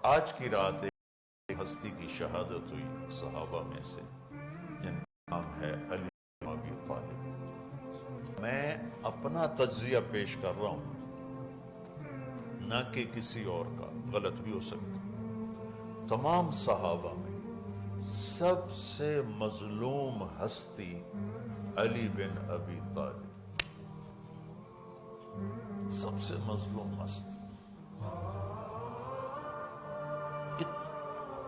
آج کی رات ایک ہستی کی شہادت ہوئی صحابہ میں سے، جن کا نام ہے علی بن ابی طالب۔ میں اپنا تجزیہ پیش کر رہا ہوں، نہ کہ کسی اور کا، غلط بھی ہو سکتا۔ تمام صحابہ میں سب سے مظلوم ہستی علی بن ابی طالب، سب سے مظلوم ہستی،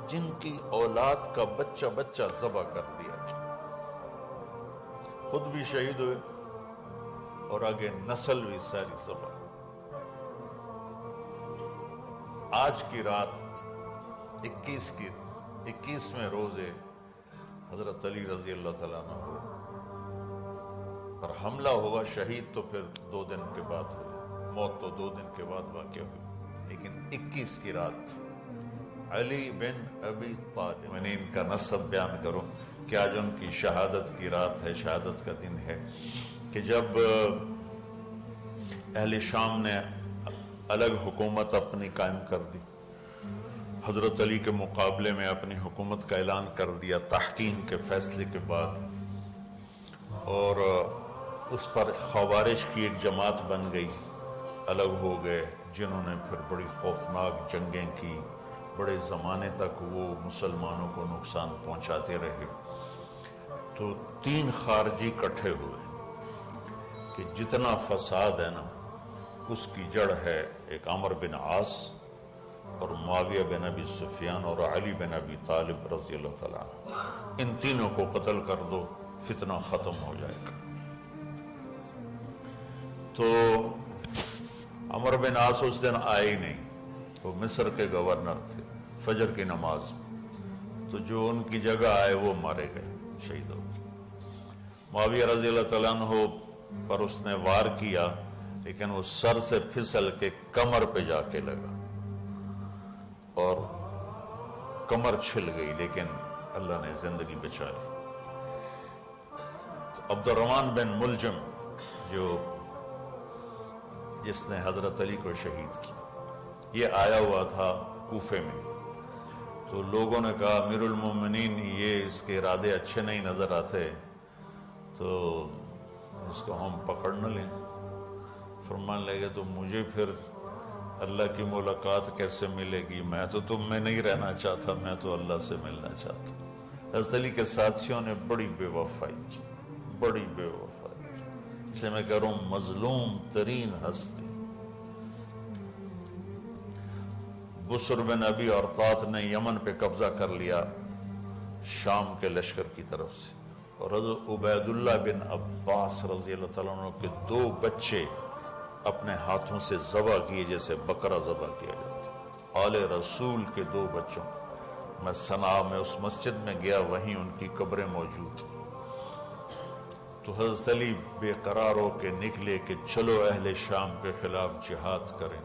جن کی اولاد کا بچہ بچہ ذبح کر دیا، خود بھی شہید ہوئے اور آگے نسل بھی ساری ذبح۔ آج کی رات 21ویں روزے حضرت علی رضی اللہ تعالیٰ عنہ پر حملہ ہوا، شہید تو پھر 2 دن کے بعد ہوئی، موت تو 2 دن کے بعد واقع ہوئی، لیکن 21 کی رات علی بن ابی طالب، میں نے ان کا نسب بیان کروں کہ آج ان کی شہادت کی رات ہے، شہادت کا دن ہے، کہ جب اہل شام نے الگ حکومت اپنی قائم کر دی، حضرت علی کے مقابلے میں اپنی حکومت کا اعلان کر دیا تحکیم کے فیصلے کے بعد، اور اس پر خوارج کی ایک جماعت بن گئی، الگ ہو گئے، جنہوں نے پھر بڑی خوفناک جنگیں کی، بڑے زمانے تک وہ مسلمانوں کو نقصان پہنچاتے رہے۔ تو 3 خارجی اکٹھے ہوئے کہ جتنا فساد ہے نا، اس کی جڑ ہے ایک عمر بن عاص اور معاویہ بن ابی سفیان اور علی بن ابی طالب رضی اللہ تعالیٰ عنہ، ان تینوں کو قتل کر دو، فتنہ ختم ہو جائے گا۔ تو عمر بن عاص اس دن آئے ہی نہیں، وہ مصر کے گورنر تھے، فجر کی نماز، تو جو ان کی جگہ آئے وہ مارے گئے، شہید ہو گئے۔ معاویہ رضی اللہ تعالیٰ عنہ پر اس نے وار کیا، لیکن وہ سر سے پھسل کے کمر پہ جا کے لگا اور کمر چھل گئی، لیکن اللہ نے زندگی بچا لی۔ عبد الرحمن بن ملجم جس نے حضرت علی کو شہید کیا، یہ آیا ہوا تھا کوفے میں، تو لوگوں نے کہا امیر المومنین یہ اس کے ارادے اچھے نہیں نظر آتے، تو اس کو ہم پکڑ نہ لیں۔ فرمان لگے تو مجھے پھر اللہ کی ملاقات کیسے ملے گی؟ میں تو تم میں نہیں رہنا چاہتا، میں تو اللہ سے ملنا چاہتا۔ حضرت علی کے ساتھیوں نے بڑی بے وفائی کی، بڑی بے وفائی کی، اس لیے میں کہہ رہا ہوں مظلوم ترین ہستی۔ بسر بن ابی ارطاط نے یمن پہ قبضہ کر لیا شام کے لشکر کی طرف سے، اور حضرت عبید اللہ بن عباس رضی اللہ تعالیٰ عنہ کے 2 بچے اپنے ہاتھوں سے ذبح کیے، جیسے بکرا ذبح کیا جاتا۔ آل رسول کے 2 بچوں، میں صنعاء میں اس مسجد میں گیا، وہیں ان کی قبریں موجود۔ تو حضرت علی بے قرار ہو کے نکلے کہ چلو اہل شام کے خلاف جہاد کریں،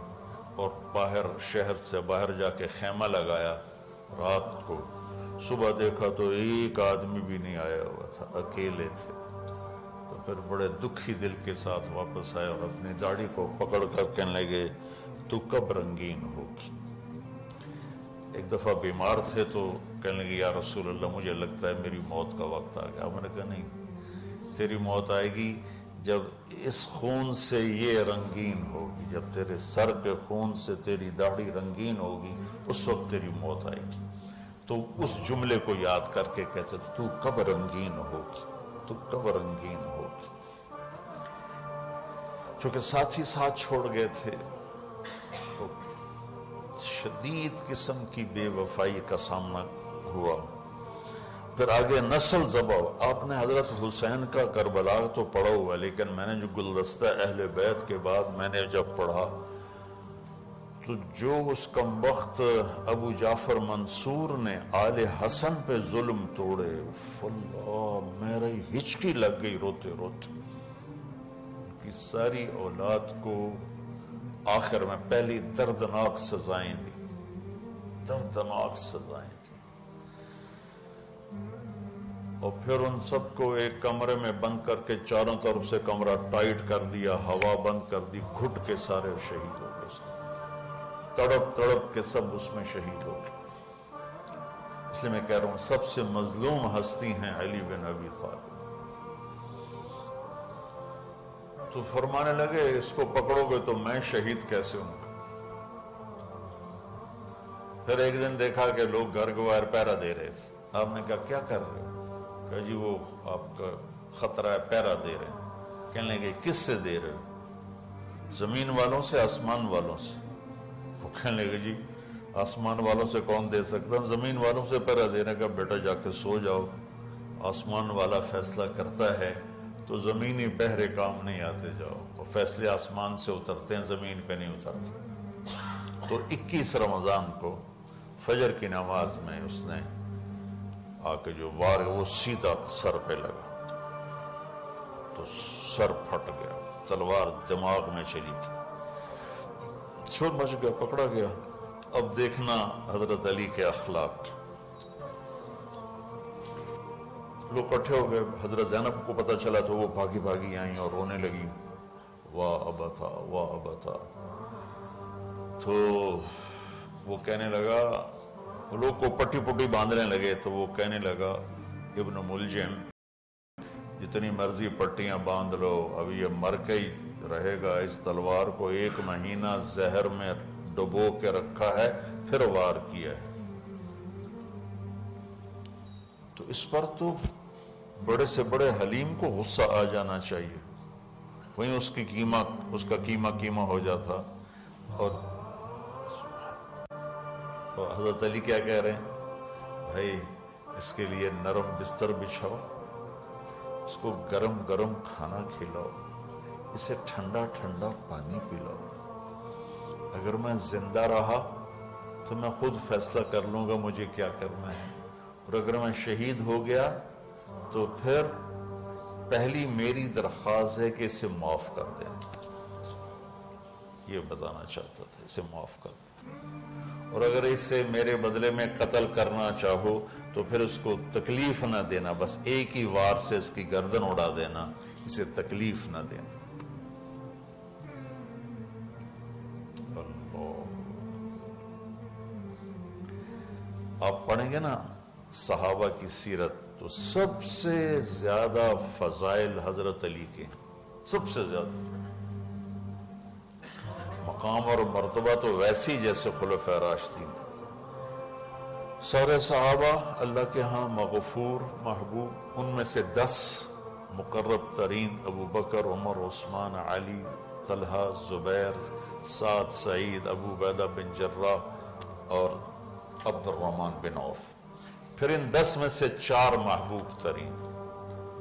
اور باہر شہر سے باہر جا کے خیمہ لگایا رات کو۔ صبح دیکھا تو ایک آدمی بھی نہیں آیا ہوا تھا، اکیلے تھے۔ تو پھر بڑے دکھی دل کے ساتھ واپس آئے اور اپنی داڑھی کو پکڑ کر کہنے لگے تو کب رنگین ہوگی؟ ایک دفعہ بیمار تھے تو کہنے لگے یا رسول اللہ مجھے لگتا ہے میری موت کا وقت آ گیا۔ میں نے کہا نہیں، تیری موت آئے گی جب اس خون سے یہ رنگین ہوگی، جب تیرے سر کے خون سے تیری داڑھی رنگین ہوگی، اس وقت تیری موت آئے گی۔ تو اس جملے کو یاد کر کے کہتے تھے تو کب رنگین ہوگی، تو کب رنگین ہوگی۔ چونکہ ساتھی ساتھ چھوڑ گئے تھے، تو شدید قسم کی بے وفائی کا سامنا ہوا۔ پھر آگے نسل ذبح ہوا۔ آپ نے حضرت حسین کا کربلا تو پڑھا ہوا، لیکن میں نے جو گلدستہ اہل بیت کے بعد میں نے جب پڑھا تو جو اس کمبخت ابو جعفر منصور نے آل حسن پہ ظلم توڑے، اللہ میری ہچکی لگ گئی روتے روتے۔ ان کی ساری اولاد کو آخر میں پہلی دردناک سزائیں دی، دردناک سزائیں دی، اور پھر ان سب کو ایک کمرے میں بند کر کے چاروں طرف سے کمرہ ٹائٹ کر دیا، ہوا بند کر دی، گھٹ کے سارے شہید ہو گئے۔ تڑپ تڑپ کے سب اس میں شہید ہو گئے. اس لیے میں کہہ رہا ہوں سب سے مظلوم ہستی ہیں علی بن ابی طالب. تو فرمانے لگے اس کو پکڑو گے تو میں شہید کیسے ہوں گا. پھر ایک دن دیکھا کہ لوگ گھر کے باہر پہرا دے رہے تھے. آپ نے کہا کیا کر رہے ہو؟ کہا جی وہ آپ کا خطرہ ہے پہرا دے رہے ہیں. کہنے لگے کس سے دے رہے ہو؟ زمین والوں سے آسمان والوں سے. وہ کہنے لگے جی آسمان والوں سے کون دے سکتا ہوں, زمین والوں سے پہرا دینے کا. بیٹا جا کے سو جاؤ, آسمان والا فیصلہ کرتا ہے تو زمینی پہرے کام نہیں آتے. جاؤ, وہ فیصلے آسمان سے اترتے ہیں زمین پہ نہیں اترتے. تو 21 رمضان کو فجر کی نماز میں اس نے آ کے جو وار وہ سیدھا سر پہ لگا تو سر پھٹ گیا, تلوار دماغ میں چلی گئی, شور مچ گیا, پکڑا گیا. اب دیکھنا حضرت علی کے اخلاق. لوگ اکٹھے ہو گئے. حضرت زینب کو پتہ چلا تو وہ بھاگی بھاگی آئیں اور رونے لگی, واہ ابتا واہ ابتا. تو وہ کہنے لگا, وہ لوگ کو پٹی پٹی باندھنے لگے تو وہ کہنے لگا ابن ملجم جتنی مرضی پٹیاں باندھ لو, اب یہ مر کے ہی رہے گا. اس تلوار کو 1 مہینہ زہر میں ڈبو کے رکھا ہے پھر وار کیا ہے. تو اس پر تو بڑے سے بڑے حلیم کو غصہ آ جانا چاہیے. وہیں اس کا قیمہ ہو جاتا. اور حضرت علی کیا کہہ رہے ہیں, بھائی اس کے لیے نرم بستر بچھاؤ, اس کو گرم گرم کھانا کھلاؤ, اسے ٹھنڈا ٹھنڈا پانی پلاؤ. اگر میں زندہ رہا تو میں خود فیصلہ کر لوں گا مجھے کیا کرنا ہے, اور اگر میں شہید ہو گیا تو پھر پہلی میری درخواست ہے کہ اسے معاف کر دیں. یہ بتانا چاہتا تھا, اسے معاف کر دیں. اور اگر اسے میرے بدلے میں قتل کرنا چاہو تو پھر اس کو تکلیف نہ دینا, بس ایک ہی وار سے اس کی گردن اڑا دینا, اسے تکلیف نہ دینا. آپ پڑھیں گے نا صحابہ کی سیرت تو سب سے زیادہ فضائل حضرت علی کے, سب سے زیادہ مقام اور مرتبہ تو ویسی جیسے خلفائے راشدین. سارے صحابہ اللہ کے ہاں مغفور محبوب, ان میں سے 10 مقرب ترین ابو بکر, عمر, عثمان, علی, طلحہ, زبیر, سعد, سعید, ابو عبیدہ بن جراح اور عبد الرحمن بن عوف. پھر ان 10 میں سے 4 محبوب ترین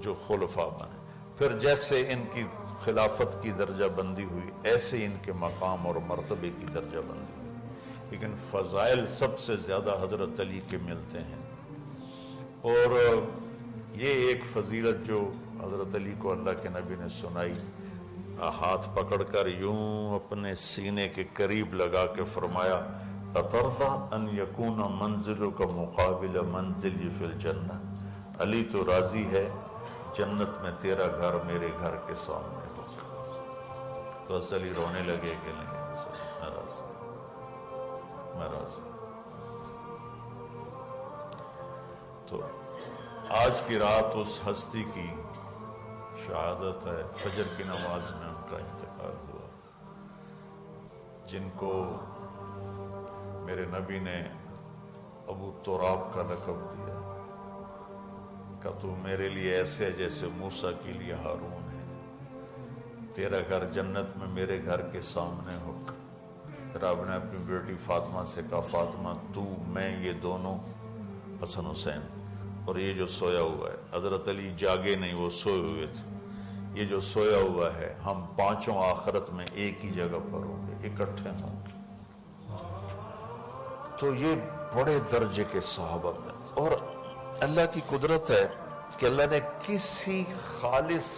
جو خلفاء بنے. پھر جیسے ان کی خلافت کی درجہ بندی ہوئی ایسے ان کے مقام اور مرتبے کی درجہ بندی ہوئی, لیکن فضائل سب سے زیادہ حضرت علی کے ملتے ہیں. اور یہ ایک فضیلت جو حضرت علی کو اللہ کے نبی نے سنائی, ہاتھ پکڑ کر یوں اپنے سینے کے قریب لگا کے فرمایا, اَتَرْضَىٰ أَن يَكُونَ مَنزِلُكَ مُقَابِلَ مَنزِلِي فِي الْجَنَّةِ. علی تو راضی ہے جنت میں تیرا گھر میرے گھر کے سامنے ہوگا. تو حضرت علی رونے لگے کہ میں راضی. تو آج کی رات اس ہستی کی شہادت ہے, فجر کی نماز میں ان کا انتقال ہوا, جن کو میرے نبی نے ابو تراب کا لقب دیا کہ تو میرے لیے ایسے جیسے موسیٰ کے لیے ہارون ہے. تیرا گھر جنت میں میرے گھر کے سامنے ہو. پھر آپ نے اپنی بیٹی فاطمہ سے کہا, فاطمہ تو میں یہ دونوں, حسن حسین, اور یہ جو سویا ہوا ہے, حضرت علی جاگے نہیں, وہ سوئے ہوئے تھے, یہ جو سویا ہوا ہے ہم پانچوں آخرت میں ایک ہی جگہ پر ہوں گے, اکٹھے ہوں گے. تو یہ بڑے درجے کے صحابہ میں, اور اللہ کی قدرت ہے کہ اللہ نے کسی خالص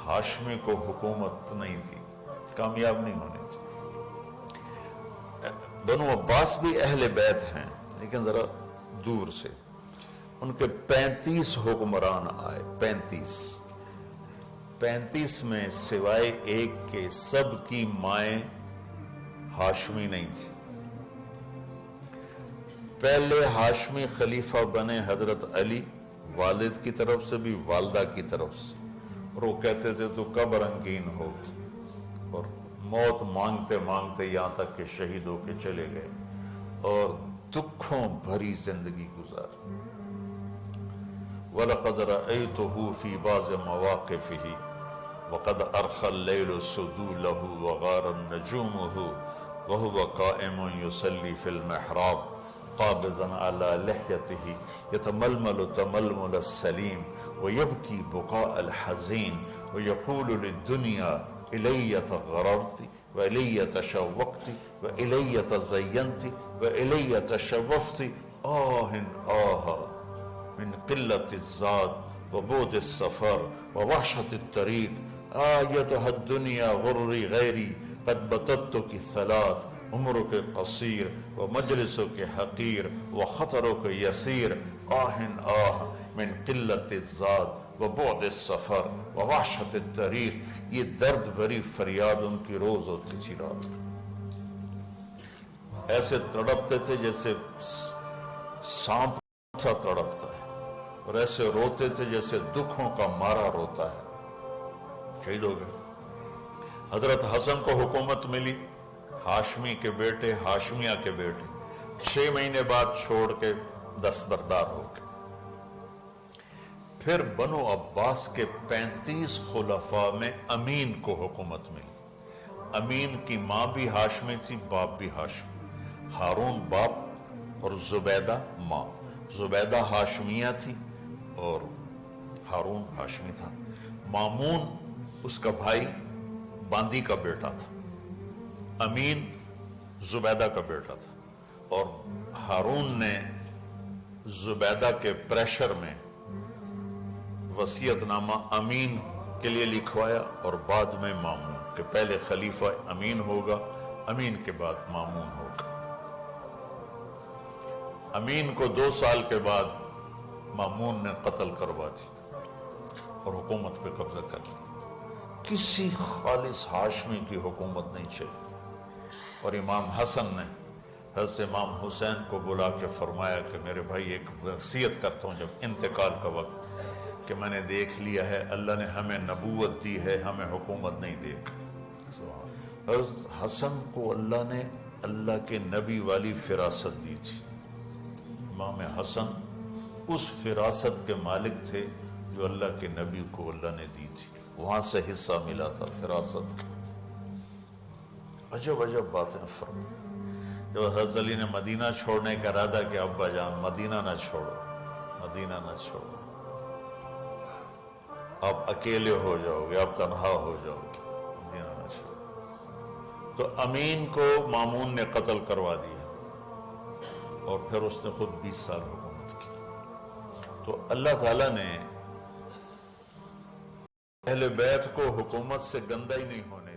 ہاشمی کو حکومت نہیں دی, کامیاب نہیں ہونے تھی. بنو عباس بھی اہل بیت ہیں لیکن ذرا دور سے, ان کے 35 حکمران آئے, 35 میں سوائے ایک کے سب کی مائیں ہاشمی نہیں تھی. پہلے ہاشمی خلیفہ بنے حضرت علی، والد کی طرف سے بھی والدہ کی طرف سے، اور وہ کہتے تھے تو کب رنگین ہوگی، اور موت مانگتے مانگتے یہاں تک کہ شہید ہو کے چلے گئے اور دکھوں بھری زندگی گزار. وَلَقَدْ رَأَيْتُهُ فِي بَعْضِ مَوَاقِفِهِ وَقَدْ أَرْخَى اللَّيْلُ سُدُولَهُ وَغَارَ نَجُومُهُ وَهُوَ قَائِمٌ يُصَلِّي فِي الْمِحْرَابِ قابضاً على لحيته يتململ تململ السليم ويبكي بكاء الحزين ويقول للدنيا إلي تغررت وإلي تشوقت وإلي تزينت وإلي تشوفت من قلة الزاد وبعد السفر ووحشة الطريق آيتها الدنيا غري غيري قد بتتك الثلاث عمرك قصير ومجلسك حقير وخطرك يسير من قلة الزاد وبعد السفر ووحشة الطريق. یہ درد بھری فریاد ان کی روز ہوتی تھی رات. ایسے تڑپتے تھے جیسے سانپ سا تڑپتا ہے، اور ایسے روتے تھے جیسے دکھوں کا مارا روتا ہے. شہید ہو گئے. حضرت حسن کو حکومت ملی، ہاشمی کے بیٹے، ہاشمیہ کے بیٹے 6 مہینے بعد چھوڑ کے دستبردار ہو گئے. پھر بنو عباس کے 35 خلفاء میں امین کو حکومت ملی. امین کی ماں بھی ہاشمی تھی، باپ بھی ہاشمی. ہارون باپ اور زبیدہ ماں. زبیدہ ہاشمیہ تھی اور ہارون ہاشمی تھا. مامون اس کا بھائی باندی کا بیٹا تھا. امین زبیدہ کا بیٹا تھا، اور ہارون نے زبیدہ کے پریشر میں وصیت نامہ امین کے لیے لکھوایا، اور بعد میں مامون، کہ پہلے خلیفہ امین ہوگا، امین کے بعد مامون ہوگا. امین کو 2 سال کے بعد مامون نے قتل کروا دی اور حکومت پہ قبضہ کر لیا. کسی خالص ہاشمی کی حکومت نہیں چلی. اور امام حسن نے حضرت امام حسین کو بلا کے فرمایا کہ میرے بھائی ایک وصیت کرتا ہوں جب انتقال کا وقت، کہ میں نے دیکھ لیا ہے اللہ نے ہمیں نبوت دی ہے، ہمیں حکومت نہیں دے گا. حضرت حسن کو اللہ نے اللہ کے نبی والی فراست دی تھی. امام حسن اس فراست کے مالک تھے جو اللہ کے نبی کو اللہ نے دی تھی. وہاں سے حصہ ملا تھا فراست کا. عجب عجب باتیں فرما. جب حضرت علی نے مدینہ چھوڑنے کا ارادہ کیا، ابا جان مدینہ نہ چھوڑو، مدینہ نہ چھوڑو، آپ اکیلے ہو جاؤ گے، آپ تنہا ہو جاؤ گے، مدینہ نہ چھوڑو. تو امین کو مامون نے قتل کروا دیا، اور پھر اس نے خود 20 سال حکومت کی. تو اللہ تعالیٰ نے اہل بیت کو حکومت سے گندہ ہی نہیں ہونے